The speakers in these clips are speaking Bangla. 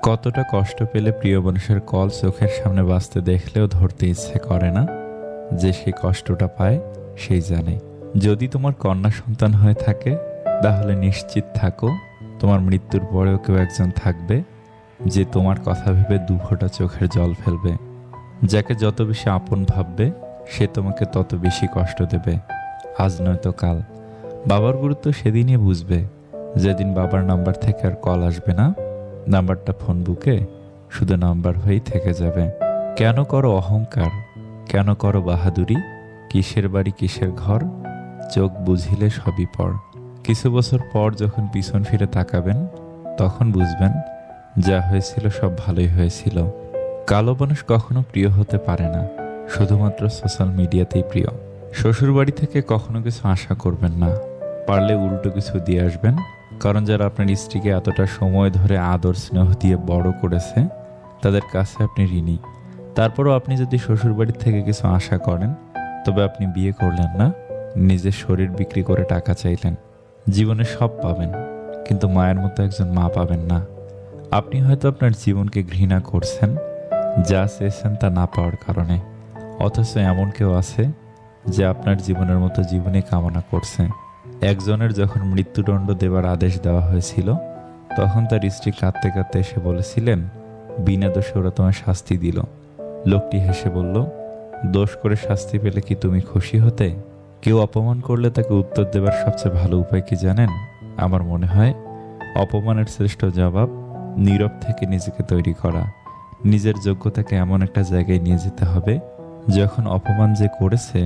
কতটা কষ্ট পেলে প্রিয় মানুষের কল চোখের সামনে বাজতে দেখলেও ধরতে ইচ্ছে করে না। যে সেই কষ্টটা পায় সেই জানে। যদি তোমার কন্যা সন্তান হয়ে থাকে তাহলে নিশ্চিত থাকো তোমার মৃত্যুর পরেও কেউ একজন থাকবে যে তোমার কথা ভেবে দুফোঁটা চোখের জল ফেলবে। যাকে যত বেশি আপন ভাববে সে তোমাকে তত বেশি কষ্ট দেবে, আজ নয়তো কাল। বাবার গুরুত্ব সেদিনই বুঝবে যেদিন বাবার নাম্বার থেকে আর কল আসবে না, নাম্বারটা ফোন বুকে শুধু নাম্বার হয়েই থেকে যাবে। কেন করো অহংকার, কেন করো বাহাদুরি, কিসের বাড়ি কিসের ঘর, চোখ বুঝিলে সবই পর। কিছু বছর পর যখন পিছন ফিরে তাকাবেন তখন বুঝবেন যা হয়েছিল সব ভালোই হয়েছিল। কালো মানুষ কখনো প্রিয় হতে পারে না, শুধুমাত্র সোশ্যাল মিডিয়াতেই প্রিয়। শ্বশুর বাড়ি থেকে কখনো কিছু আশা করবেন না, পারলে উল্টো কিছু দিয়ে আসবেন। কারণ যারা আপনার স্ত্রীকে এতটা সময় ধরে আদর স্নেহ দিয়ে বড় করেছে তাদের কাছে আপনি ঋণী। তারপরও আপনি যদি শ্বশুর বাড়ির থেকে কিছু আশা করেন তবে আপনি বিয়ে করলেন না, নিজের শরীর বিক্রি করে টাকা চাইলেন। জীবনে সব পাবেন কিন্তু মায়ের মতো একজন মা পাবেন না। আপনি হয়তো আপনার জীবনকে ঘৃণা করছেন যা চেয়েছেন তা না পাওয়ার কারণে, অথচ এমন কেউ আছে যে আপনার জীবনের মতো জীবনই কামনা করছে। একজনের যখন মৃত্যুদণ্ড দেওয়ার আদেশ দেওয়া হয়েছিল তখন তার স্ত্রী কাঁদতে কাঁদতে এসে বলেছিলেন বিনা দোষে ওরা তোমার শাস্তি দিল। লোকটি হেসে বলল, দোষ করে শাস্তি পেলে কি তুমি খুশি হতে? কেউ অপমান করলে তাকে উত্তর দেবার সবচেয়ে ভালো উপায় কি জানেন? আমার মনে হয় অপমানের শ্রেষ্ঠ জবাব নীরব থেকে নিজেকে তৈরি করা। নিজের যোগ্যতাকে এমন একটা জায়গায় নিয়ে যেতে হবে যখন অপমান যে করেছে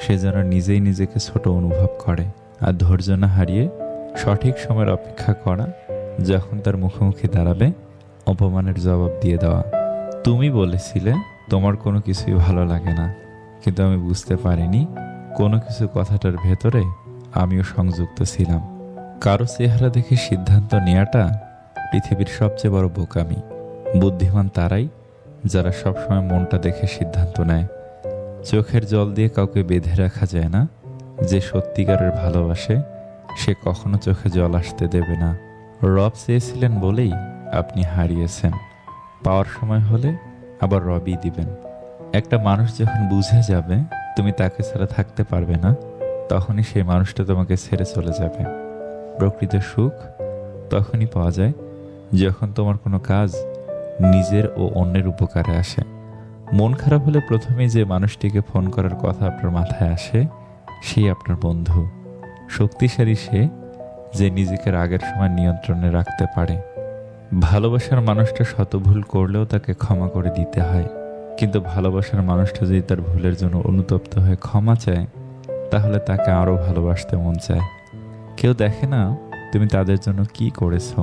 সে যেন নিজেই নিজেকে ছোট অনুভব করে। আর ধৈর্য না হারিয়ে সঠিক সময়ের অপেক্ষা করা, যখন তার মুখোমুখি দাঁড়াবে অপমানের জবাব দিয়ে দেওয়া। তুমি বলেছিলে তোমার কোনো কিছুই ভালো লাগে না, কিন্তু আমি বুঝতে পারিনি কোনো কিছু কথাটার ভেতরে আমিও সংযুক্ত ছিলাম। কারো চেহারা দেখে সিদ্ধান্ত নেওয়াটা পৃথিবীর সবচেয়ে বড় বোকামি। বুদ্ধিমান তারাই যারা সবসময় মনটা দেখে সিদ্ধান্ত নেয়। চোখের জল দিয়ে কাউকে বেঁধে রাখা যায় না। যে সত্যিকারের ভালোবাসে সে কখনো চোখে জল আসতে দেবে না। রব চেয়েছিলেন বলেই আপনি হারিয়েছেন, পাওয়ার সময় হলে আবার রবই দিবেন। একটা মানুষ যখন বুঝে যাবে তুমি তাকে ছাড়া থাকতে পারবে না, তখনই সেই মানুষটা তোমাকে ছেড়ে চলে যাবে। প্রকৃত সুখ তখনই পাওয়া যায় যখন তোমার কোনো কাজ নিজের ও অন্যের উপকারে আসে। মন খারাপ হলে প্রথমেই যে মানুষটিকে ফোন করার কথা আপনার মাথায় আসে সেই আপনার বন্ধু। শক্তিশালী সে যে নিজেকে রাগের সময় নিয়ন্ত্রণে রাখতে পারে। ভালোবাসার মানুষটা শত ভুল করলেও তাকে ক্ষমা করে দিতে হয়, কিন্তু ভালোবাসার মানুষটা যদি তার ভুলের জন্য অনুতপ্ত হয়ে ক্ষমা চায় তাহলে তাকে আরও ভালোবাসতে মন চায়। কেউ দেখে না তুমি তাদের জন্য কি করেছো,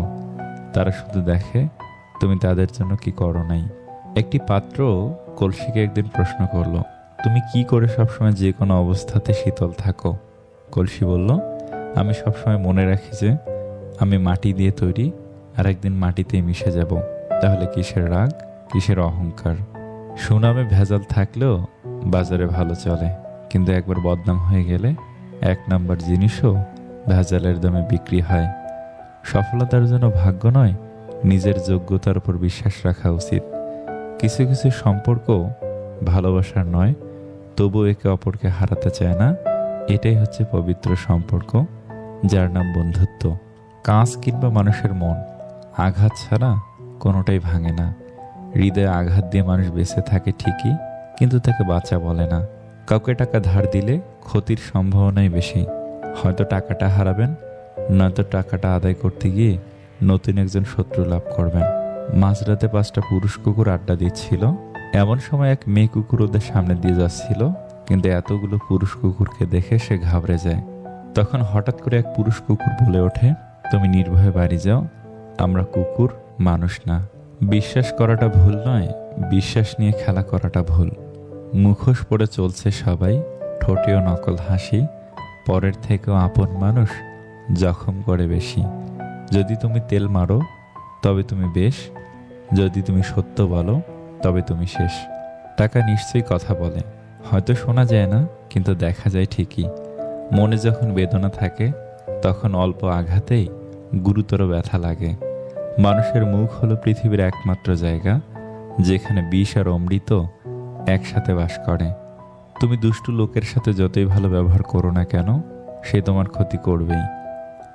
তারা শুধু দেখে তুমি তাদের জন্য কি করো নাই। একটি পাত্র কলসিকে একদিন প্রশ্ন করলো, তুমি কি করে সবসময় যে কোনো অবস্থাতে শীতল থাকো? কলসি বলল, আমি সবসময় মনে রাখি যে আমি মাটি দিয়ে তৈরি আর একদিন মাটিতেই মিশে যাব। তাহলে কিসের রাগ, কিসের অহংকার? সুনামে ভেজাল থাকলেও বাজারে ভালো চলে, কিন্তু একবার বদনাম হয়ে গেলে এক নাম্বার জিনিসও ভেজালের দামে বিক্রি হয়। সফলতার জন্য ভাগ্য নয়, নিজের যোগ্যতার উপর বিশ্বাস রাখা উচিত। কিছু কিছু সম্পর্ক ভালোবাসার নয়, তবু একে অপরকে হারাতে চায় না। এটাই হচ্ছে পবিত্র সম্পর্ক, যার নাম বন্ধুত্ব। কাঁচ কিংবা মানুষের মন আঘাত ছাড়া কোনোটাই ভাঙে না। হৃদয়ে আঘাত দিয়ে মানুষ বেঁচে থাকে ঠিকই, কিন্তু তাকে বাঁচা বলে না। কাউকে টাকা ধার দিলে ক্ষতির সম্ভাবনাই বেশি। হয়তো টাকাটা হারাবেন, নয়তো টাকাটা আদায় করতে গিয়ে নতুন একজন শত্রু লাভ করবেন। মাঝরাতে 5টা পুরুষ কুকুর আড্ডা দিচ্ছিল। এমন সময় এক মেয়ে কুকুর ওদের সামনে দিয়ে যাচ্ছিল, কিন্তু এতগুলো পুরুষ কুকুরকে দেখে সে ঘাবড়ে যায়। তখন হঠাৎ করে এক পুরুষ কুকুর বলে ওঠে, তুমি নির্ভয়ে বাড়ি যাও, আমরা কুকুর, মানুষ না। বিশ্বাস করাটা ভুল নয়, বিশ্বাস নিয়ে খেলা করাটা ভুল। মুখোশ পরে চলছে সবাই, ঠোঁটেও নকল হাসি, পরের থেকেও আপন মানুষ জখম করে বেশি। যদি তুমি তেল মারো তবে তুমি বেশ, যদি তুমি সত্য বলো তবে তুমি শেষ। টাকা নিশ্চয়ই কথা বলে, হয়তো শোনা যায় না কিন্তু দেখা যায় ঠিকই। মনে যখন বেদনা থাকে তখন অল্প আঘাতেই গুরুতর ব্যথা লাগে। মানুষের মুখ হলো পৃথিবীর একমাত্র জায়গা যেখানে বিষ আর অমৃত একসাথে বাস করে। তুমি দুষ্টু লোকের সাথে যতই ভালো ব্যবহার করো না কেন, সে তোমার ক্ষতি করবেই।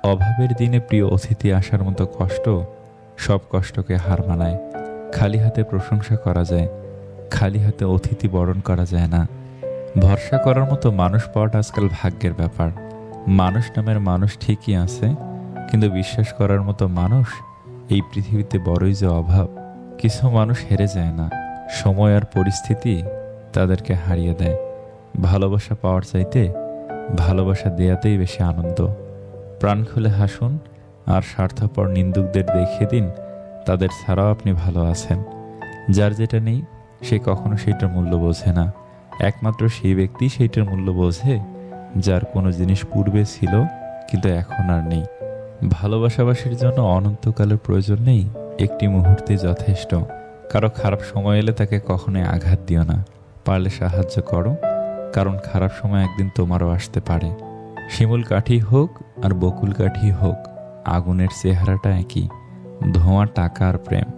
অভাবের দিনে প্রিয় অতিথি আসার মতো কষ্ট সব কষ্টকে হার মানায়। খালি হাতে প্রশংসা করা যায়, খালি হাতে অতিথি বরণ করা যায় না। ভরসা করার মতো মানুষ পাওয়াটা আজকাল ভাগ্যের ব্যাপার। মানুষ নামের মানুষ ঠিকই আছে, কিন্তু বিশ্বাস করার মতো মানুষ এই পৃথিবীতে বড়ই যে অভাব। কিছু মানুষ হেরে যায় না, সময় আর পরিস্থিতি তাদেরকে হারিয়ে দেয়। ভালোবাসা পাওয়ার চাইতে ভালোবাসা দেয়াতেই বেশি আনন্দ। প্রাণ খুলে হাসুন আর স্বার্থপর নিন্দুকদের দেখিয়ে দিন তাদের ছাড়াও আপনি ভালো আছেন। যার যেটা নেই সে কখনো সেইটার মূল্য বোঝে না। একমাত্র সেই ব্যক্তি সেইটার মূল্য বোঝে যার কোনো জিনিস পূর্বে ছিল কিন্তু এখন আর নেই। ভালোবাসাবাসীর জন্য অনন্তকালের প্রয়োজন নেই, একটি মুহূর্তে যথেষ্ট। কারো খারাপ সময় এলে তাকে কখনোই আঘাত দিও না, পারলে সাহায্য করো, কারণ খারাপ সময় একদিন তোমারও আসতে পারে। শিমুল কাঠি হোক আর বকুল কাঠি হোক, আগুনের চেহারাটা একই। ধোঁয়া, টাকা আর প্রেম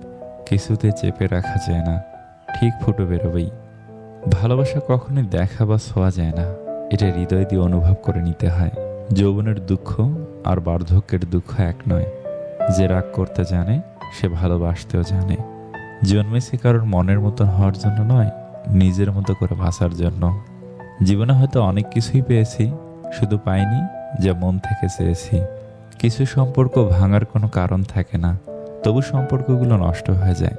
কিছুতে চেপে রাখা যায় না, ঠিক ফুটে বেরোবেই। ভালোবাসা কখনোই দেখা বা ছোঁয়া যায় না, এটা হৃদয় দিয়ে অনুভব করে নিতে হয়। যৌবনের দুঃখ আর বার্ধক্যের দুঃখ এক নয়। যে রাগ করতে জানে সে ভালোবাসতেও জানে। জন্মেছে কারোর মনের মতন হওয়ার জন্য নয়, নিজের মতো করে বাঁচার জন্য। জীবনে হয়তো অনেক কিছুই পেয়েছি, শুধু পাইনি যা মন থেকে চেয়েছি। কিছু সম্পর্ক ভাঙার কোনো কারণ থাকে না, তবু সম্পর্কগুলো নষ্ট হয়ে যায়।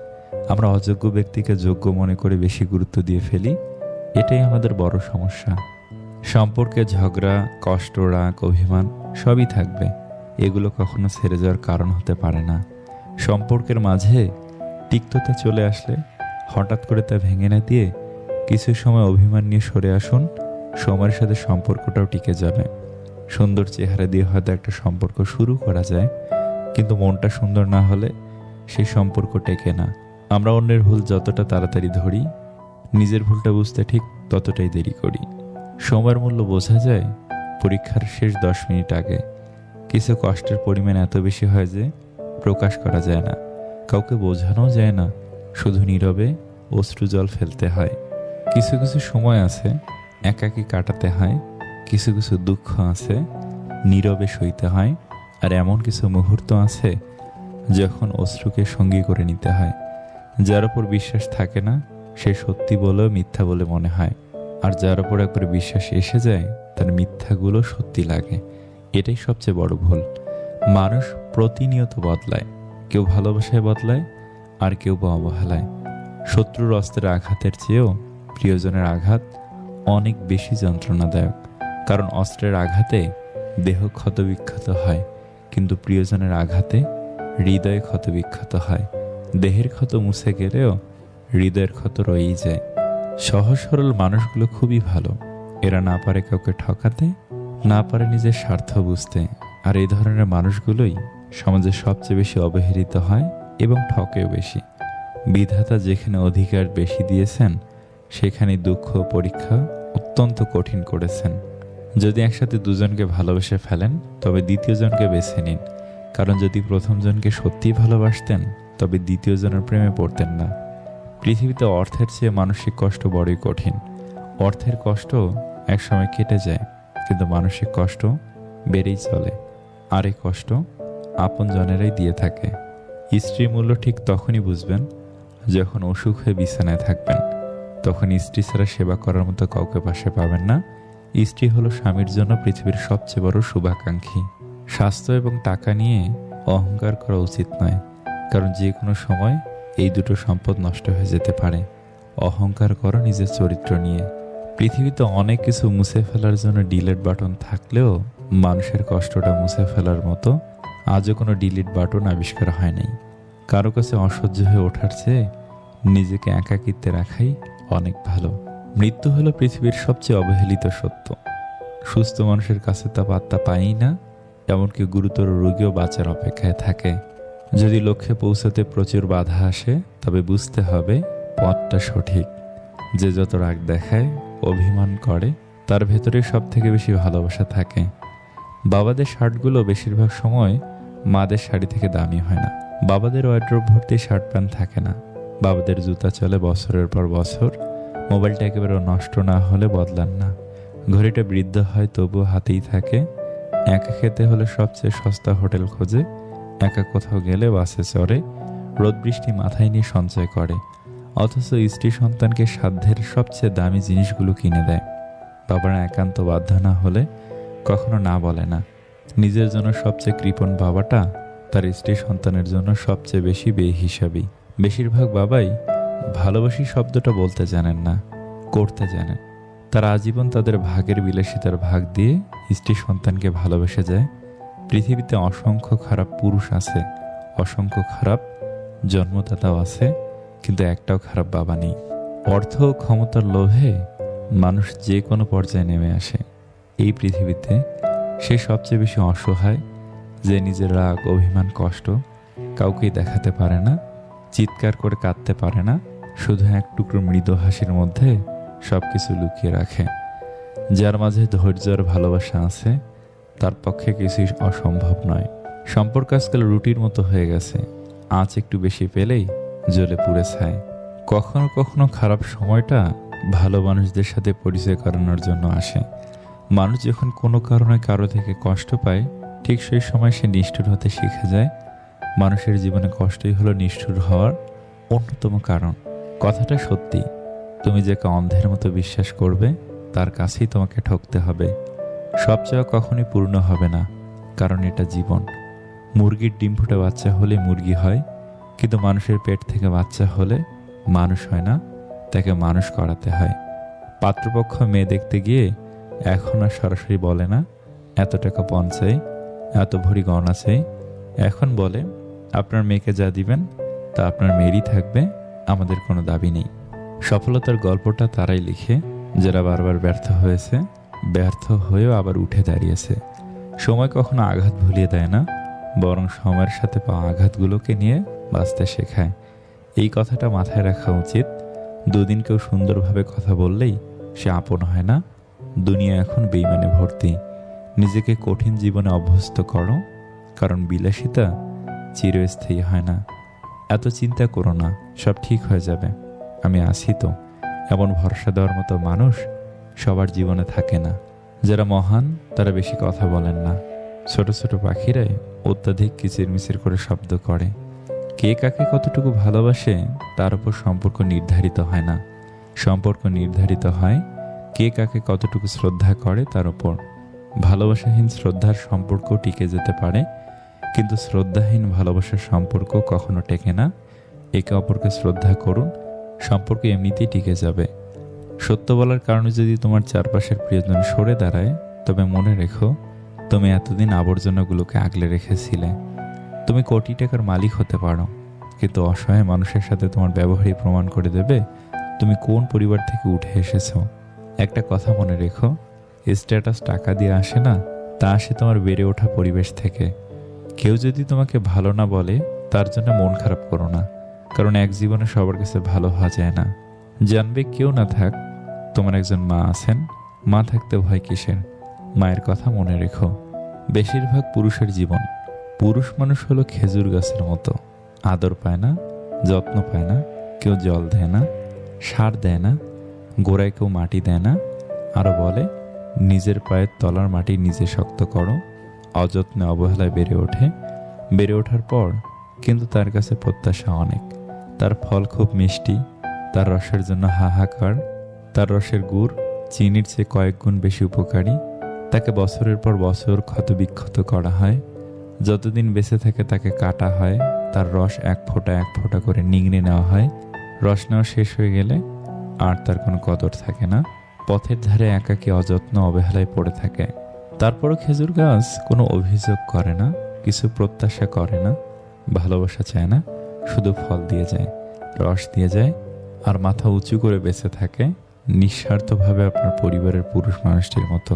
আমরা অযোগ্য ব্যক্তিকে যোগ্য মনে করে বেশি গুরুত্ব দিয়ে ফেলি, এটাই আমাদের বড় সমস্যা। সম্পর্কে ঝগড়া, কষ্ট, রাগ, অভিমান সবই থাকবে, এগুলো কখনো ছেড়ে যাওয়ার কারণ হতে পারে না। সম্পর্কের মাঝে তিক্ততা চলে আসলে হঠাৎ করে তা ভেঙে না দিয়ে কিছু সময় অভিমান নিয়ে সরে আসুন, সময়ের সাথে সম্পর্কটাও টিকে যাবে। সুন্দর চেহারা দিয়ে হয়তো একটা সম্পর্ক শুরু করা যায়, কিন্তু মনটা সুন্দর না হলে সেই সম্পর্ক টেকে না। আমরা অন্যের ভুল যতটা তাড়াতাড়ি ধরি, নিজের ভুলটা বুঝতে ঠিক ততটাই দেরি করি। সময়ের মূল্য বোঝা যায় পরীক্ষার শেষ 10 মিনিট আগে। কিছু কষ্টের পরিমাণ এত বেশি হয় যে প্রকাশ করা যায় না, কাউকে বোঝানো যায় না, শুধু নীরবে অশ্রু জল ফেলতে হয়। কিছু কিছু সময় আছে একাকী কাটাতে হয়, কিছু কিছু দুঃখ আছে নীরবে সইতে হয়, আর এমন কিছু মুহূর্ত আছে যখন অশ্রুকে সঙ্গী করে নিতে হয়। যার উপর বিশ্বাস থাকে না সে সত্যি বলেও মিথ্যা বলে মনে হয়, আর যার উপর একবার বিশ্বাস এসে যায় তার মিথ্যাগুলো সত্যি লাগে। এটাই সবচেয়ে বড় ভুল। মানুষ প্রতিনিয়ত বদলায়, কেউ ভালোবাসায় বদলায় আর কেউ বা অবহেলায়। শত্রুর অস্ত্রের আঘাতের চেয়েও প্রিয়জনের আঘাত অনেক বেশি যন্ত্রণাদায়ক, কারণ অস্ত্রের আঘাতে দেহ ক্ষতবিক্ষত হয়, কিন্তু প্রিয়জনের আঘাতে হৃদয় ক্ষতবিক্ষত হয়। দেহের ক্ষত মুছে গেলেও হৃদয়ের ক্ষত রয়েই যায়। সহজ সরল মানুষগুলো খুবই ভালো, এরা না পারে কাউকে ঠকাতে, না পারে নিজের স্বার্থ বুঝতে, আর এই ধরনের মানুষগুলোই সমাজে সবচেয়ে বেশি অবহেলিত হয় এবং ঠকেও বেশি। বিধাতা যেখানে অধিকার বেশি দিয়েছেন সেখানে দুঃখ পরীক্ষা অত্যন্ত কঠিন করেছেন। যদি একসাথে দুজনকে ভালোবেসে ফেলেন তবে দ্বিতীয় জনকে বেছে নিন, কারণ যদি প্রথম জনকে সত্যিই ভালোবাসতেন তবে দ্বিতীয় জনের প্রেমে পড়তেন না। পৃথিবীতে অর্থের চেয়ে মানসিক কষ্ট বড়ই কঠিন। অর্থের কষ্ট একসময় কেটে যায়, কিন্তু মানসিক কষ্ট বেড়েই চলে, আর এই কষ্ট আপন জনেরাই দিয়ে থাকে। স্ত্রীর মূল্য ঠিক তখনই বুঝবেন যখন অসুখ হয়ে বিছানায় থাকবেন, তখন স্ত্রী ছাড়া সেবা করার মতো কাউকে পাশে পাবেন না। স্ত্রী হলো স্বামীর জন্য পৃথিবীর সবচেয়ে বড় শুভাকাঙ্ক্ষী। স্বাস্থ্য এবং টাকা নিয়ে অহংকার করা উচিত নয়, কারণ যে কোনো সময় এই দুটো সম্পদ নষ্ট হয়ে যেতে পারে। অহংকার করো নিজের চরিত্র নিয়ে। পৃথিবীতে অনেক কিছু মুছে ফেলার জন্য ডিলিট বাটন থাকলেও মানুষের কষ্টটা মুছে ফেলার মতো আজও কোনো ডিলিট বাটন আবিষ্কার হয় নাই। কারো কাছে অসহ্য হয়ে ওঠার চেয়ে নিজেকে একাকিত্বে রাখাই অনেক ভালো। মৃত্যু হলো পৃথিবীর সবচেয়ে অবহেলিত সত্য। সুস্থ মানুষের কাছে তা পাত্তা পাই না, এমনকি গুরুতর রোগীও বাঁচার অপেক্ষায় থাকে। যদি লক্ষ্যে পৌঁছাতে প্রচুর বাধা আসে তবে বুঝতে হবে পথটা সঠিক। যে যত রাগ দেখায়, অভিমান করে, তার ভেতরে সব থেকে বেশি ভালোবাসা থাকে। বাবাদের শার্টগুলো বেশিরভাগ সময় মাদের শাড়ি থেকে দামি হয় না, বাবাদের ওয়ার্ড্রোব ভর্তি শার্ট প্যান্ট থাকে না, বাবাদের জুতা চলে বছরের পর বছর, মোবাইলটা একেবারে নষ্ট না হলে বদলান না, ঘড়িটা বৃদ্ধ হয় তবুও হাতেই থাকে, একা খেতে হলে সবচেয়ে সস্তা হোটেল খোঁজে, একা কোথাও গেলে বাসে চড়ে, রোদ বৃষ্টি মাথায় নিয়ে সঞ্চয় করে, অথচ স্ত্রী সন্তানকে সাধ্যের সবচেয়ে দামি জিনিসগুলো কিনে দেয়। বাবারা একান্ত বাধ্য না হলে কখনো না বলে না। নিজের জন্য সবচেয়ে কৃপণ বাবাটা তার স্ত্রী সন্তানের জন্য সবচেয়ে বেশি বেহিসাবি। বেশিরভাগ বাবাই ভালোবাসি শব্দটা বলতে জানেন না, করতে জানেন। তারা আজীবন তাদের ভাগের বিলাসিতার ভাগ দিয়ে স্ত্রী সন্তানকে ভালোবেসে যায়। পৃথিবীতে অসংখ্য খারাপ পুরুষ আছে, অসংখ্য খারাপ জন্মদাতাও আছে, কিন্তু একটাও খারাপ বাবা নেই। অর্থ ও ক্ষমতার লোভে মানুষ যে কোনো পর্যায়ে নেমে আসে। এই পৃথিবীতে সে সবচেয়ে বেশি অসহায়, যে নিজের রাগ, অভিমান, কষ্ট কাউকেই দেখাতে পারে না, চিৎকার করে কাঁদতে পারে না, শুধু এক টুকরো মৃদু হাসির মধ্যে সবকিছু লুকিয়ে রাখে। যার মাঝে ধৈর্য আর ভালোবাসা আছে, তার পক্ষে কিছুই অসম্ভব নয়। সম্পর্ক আজকাল রুটির মতো হয়ে গেছে, আঁচ একটু বেশি পেলেই জ্বলে পুড়ে ছায়। কখনো কখনো খারাপ সময়টা ভালো মানুষদের সাথে পরিচয় করানোর জন্য আসে। মানুষ যখন কোনো কারণে কারো থেকে কষ্ট পায়, ঠিক সেই সময় সে নিষ্ঠুর হতে শিখে যায়। মানুষের জীবনে কষ্টই হলো নিষ্ঠুর হওয়ার অন্যতম কারণ। কথাটা সত্যি, তুমি যাকে অন্ধের মতো বিশ্বাস করবে তার কাছেই তোমাকে ঠকতে হবে। সব চাওয়া কখনোই পূর্ণ হবে না, কারণ এটা জীবন। মুরগির ডিম ফুটে বাচ্চা হলে মুরগি হয়, কিন্তু মানুষের পেট থেকে বাচ্চা হলে মানুষ হয় না, তাকে মানুষ করাতে হয়। পাত্রপক্ষ মেয়ে দেখতে গিয়ে এখন আর সরাসরি বলে না এত টাকা পণ চাই, এত ভরি গয়না চাই। এখন বলে আপনার মেয়েকে যা দিবেন তা আপনার মেয়েরই থাকবে, আমাদের কোনো দাবি নেই। সফলতার গল্পটা তারাই লিখে যারা বারবার ব্যর্থ হয়েছে, ব্যর্থ হয়েও আবার উঠে দাঁড়িয়েছে। সময় কখনো আঘাত ভুলিয়ে দেয় না, বরং সময়ের সাথে পাওয়া আঘাতগুলোকে নিয়ে বাঁচতে শেখায়। এই কথাটা মাথায় রাখা উচিত। দুদিন কেউ সুন্দরভাবে কথা বললেই সে আপন হয় না। দুনিয়া এখন বেইমানে ভর্তি। নিজেকে কঠিন জীবনে অভ্যস্ত করো, কারণ বিলাসিতা চিরস্থায়ী হয় না। এত চিন্তা করো না, সব ঠিক হয়ে যাবে, আমি আছি তো। এমন ভরসা দেওয়ার মতো মানুষ সবার জীবনে থাকে না। যারা মহান তারা বেশি কথা বলেন না। ছোট ছোট পাখিরাই অত্যাধিক কিচিরমিচির করে শব্দ করে। কে কাকে কতটুকু ভালোবাসে তার উপর সম্পর্ক নির্ধারিত হয় না। সম্পর্ক নির্ধারিত হয় কে কাকে কতটুকু শ্রদ্ধা করে তার উপর। ভালোবাসাহীন শ্রদ্ধার সম্পর্ক টিকে যেতে পারে, কিন্তু শ্রদ্ধাহীন ভালোবাসার সম্পর্ক কখনো টেকে না। একে অপরকে শ্রদ্ধা করুন, সম্পর্ক এমনিতেই টিকে যাবে। সত্য বলার কারণে যদি তোমার চারপাশের প্রিয়জন সরে দাঁড়ায়, তবে মনে রেখো তুমি এতদিন আবর্জনাগুলোকে আগলে রেখেছিলে। তুমি কোটি টাকার মালিক হতে পারো, কিন্তু অসহায় মানুষের সাথে তোমার ব্যবহারই প্রমাণ করে দেবে তুমি কোন পরিবার থেকে উঠে এসেছো। একটা কথা মনে রেখো, স্ট্যাটাস টাকা দিয়ে আসে না, তা আসে তোমার বেড়ে ওঠা পরিবেশ থেকে। কেউ যদি তোমাকে ভালো না বলে তার জন্য মন খারাপ করো না, কারণ এক জীবনে সবার কাছে ভালো হওয়া যায় না। জানবে কেউ না থাক, তোমার একজন মা আছেন, মা থাকতে ভয় কিসের। মায়ের কথা মনে রেখো। বেশিরভাগ পুরুষের জীবন, পুরুষ মানুষ হলো খেজুর গাছের মতো, আদর পায় না, যত্ন পায় না, কেউ জল দেয় না, সার দেয় না, গোড়ায় কেউ মাটি দেয় না। আরও বলে নিজের পায়ের তলার মাটি নিজে শক্ত করো। অযত্নে অবহেলায় বেড়ে ওঠে, বেড়ে ওঠার পর কিন্তু তার কাছে প্রত্যাশা অনেক। তার ফল খুব মিষ্টি, তার রসের জন্য হাহাকার। তার রসের গুড় চিনির চেয়ে কয়েক গুণ বেশি উপকারী। তাকে বছরের পর বছর ক্ষতবিক্ষত করা হয়, যতদিন বেঁচে থাকে তাকে কাটা হয়, তার রস এক ফোঁটা করে নিংড়ে নেওয়া হয়। রস নেওয়া শেষ হয়ে গেলে আর তার কোনো কদর থাকে না। পথের ধারে একাকী অযত্ন অবহেলায় পড়ে থাকে। তারপরও খেজুর গাছ কোনো অভিযোগ করে না, কিছু প্রত্যাশা করে না, ভালোবাসা চায় না, শুধু ফল দিয়ে যায়, রস দিয়ে যায়, আর মাথা উঁচু করে বেঁচে থাকে নিঃস্বার্থভাবে আপনার পরিবারের পুরুষ মানুষটির মতো।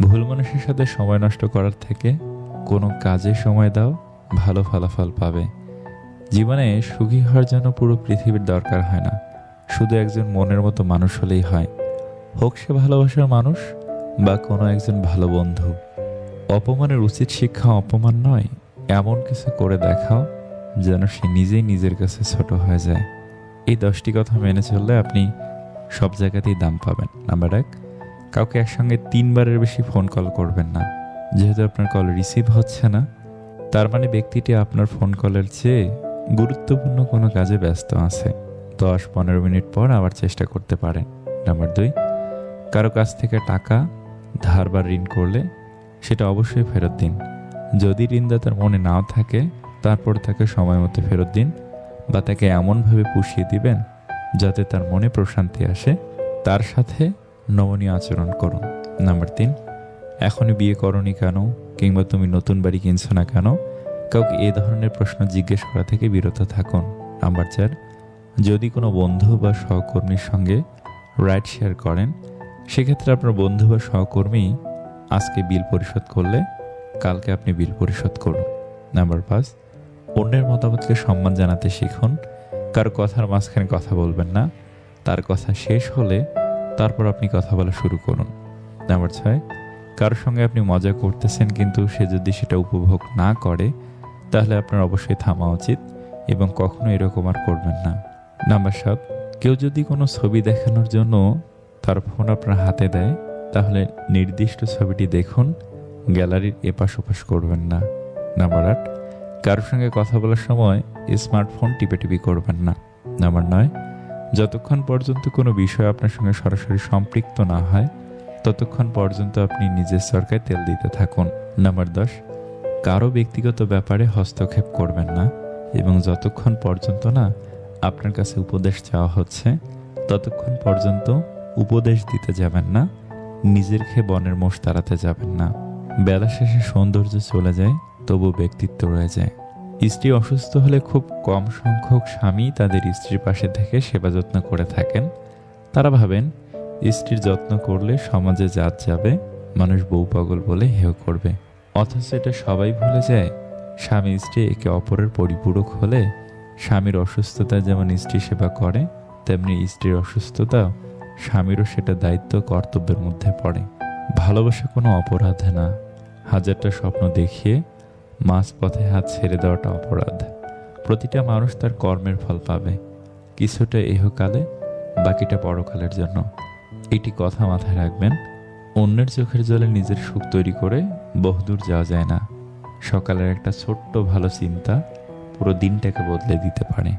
ভুল মানুষের সাথে সময় নষ্ট করার থেকে কোনো কাজে সময় দাও, ভালো ফলাফল পাবে। জীবনে সুখী হওয়ার জন্য পুরো পৃথিবীর দরকার হয় না, শুধু একজন মনের মতো মানুষ হলেই হয়। হোক সে ভালোবাসার মানুষ বা কোনো একজন ভালো বন্ধু। অপমানের উচিত শিক্ষা অপমান নয়, এমন কিছু করে দেখাও যেন সে নিজেই নিজের কাছে ছোট হয়ে যায়। এই 10টি কথা মেনে চললে আপনি সব জায়গাতেই দাম পাবেন। নাম্বার 1, কাউকে একসঙ্গে 3বারের বেশি ফোন কল করবেন না। যেহেতু আপনার কল রিসিভ হচ্ছে না, তার মানে ব্যক্তিটি আপনার ফোন কলের চেয়ে গুরুত্বপূর্ণ কোনো কাজে ব্যস্ত আছে। 10-15 মিনিট পর আবার চেষ্টা করতে পারেন। নাম্বার 2, কারো কাছ থেকে টাকা ধার বা ঋণ করলে সেটা অবশ্যই ফেরত দিন। যদি ঋণদাতার মনে নাও থাকে, তারপর তাকে সময় মতো ফেরত দিন বা তাকে এমনভাবে পুষিয়ে দিবেন যাতে তার মনে প্রশান্তি আসে। তার সাথে নমনীয় আচরণ করুন। নাম্বার 3, এখনই বিয়ে করনি কেন, কিংবা তুমি নতুন বাড়ি কিনছো না কেন, কাউকে এ ধরনের প্রশ্ন জিজ্ঞেস করা থেকে বিরত থাকুন। নাম্বার 4, যদি কোনো বন্ধু বা সহকর্মীর সঙ্গে রাইড শেয়ার করেন, সেক্ষেত্রে আপনার বন্ধু বা সহকর্মী আজকে বিল পরিশোধ করলে কালকে আপনি বিল পরিশোধ করুন। নাম্বার 5, অন্যের মতামতকে সম্মান জানাতে শিখুন। কারো কথার মাঝখানে কথা বলবেন না। তার কথা শেষ হলে তারপর আপনি কথা বলা শুরু করুন। নাম্বার 6, কারোর সঙ্গে আপনি মজা করতেছেন কিন্তু সে যদি সেটা উপভোগ না করে, তাহলে আপনার অবশ্যই থামা উচিত এবং কখনো এরকম আর করবেন না। নাম্বার 7, কেউ যদি কোনো ছবি দেখানোর জন্য তার ফোন আপনার হাতে দেয়, তাহলে নির্দিষ্ট ছবিটি দেখুন, গ্যালারির এপাশ ওপাশ করবেন না। নাম্বার 8, কারোর সঙ্গে কথা বলার সময় স্মার্টফোন টিপে করবেন না। নাম্বার 9, যতক্ষণ পর্যন্ত কোনো বিষয় আপনার সঙ্গে সরাসরি সম্পৃক্ত না হয়, ততক্ষণ পর্যন্ত আপনি নিজের সরকায় তেল দিতে থাকুন। নাম্বার 10, কারো ব্যক্তিগত ব্যাপারে হস্তক্ষেপ করবেন না এবং যতক্ষণ পর্যন্ত না আপনার কাছে উপদেশ চাওয়া হচ্ছে, ততক্ষণ পর্যন্ত উপদেশ দিতে যাবেন না। নিজের খেয়ে বনের মোষ তাড়াতে যাবেন না। বেলা শেষে সৌন্দর্য চলে যায়, তবু ব্যক্তিত্ব রয়ে যায়। স্ত্রী অসুস্থ হলে খুব কম সংখ্যক স্বামী তাদের স্ত্রীর পাশে থেকে সেবা যত্ন করে থাকেন। তারা ভাবেন স্ত্রীর যত্ন করলে সমাজে জাত যাবে, মানুষ বউ পাগল বলে হেয় করবে। অথচ এটা সবাই ভুলে যায়, স্বামী স্ত্রী একে অপরের পরিপূরক হলে স্বামীর অসুস্থতা যেমন স্ত্রী সেবা করে, তেমনি স্ত্রীর অসুস্থতা স্বামীরও সেটা দায়িত্ব কর্তব্যের মধ্যে পড়ে। ভালোবাসা কোনো অপরাধ না। হাজারটা স্বপ্ন দেখিয়ে মাঝপথে হাত ছেড়ে দেওয়াটা অপরাধ। প্রতিটা মানুষ তার কর্মের ফল পাবে, কিছুটা ইহকালে, বাকিটা পরকালের জন্য। এটি কথা মাথায় রাখবেন। অন্যের চোখের জলে নিজের সুখ তৈরি করে বহুদূর যাওয়া যায় না। সকালের একটা ছোট্ট ভালো চিন্তা পুরো দিনটাকে বদলে দিতে পারে।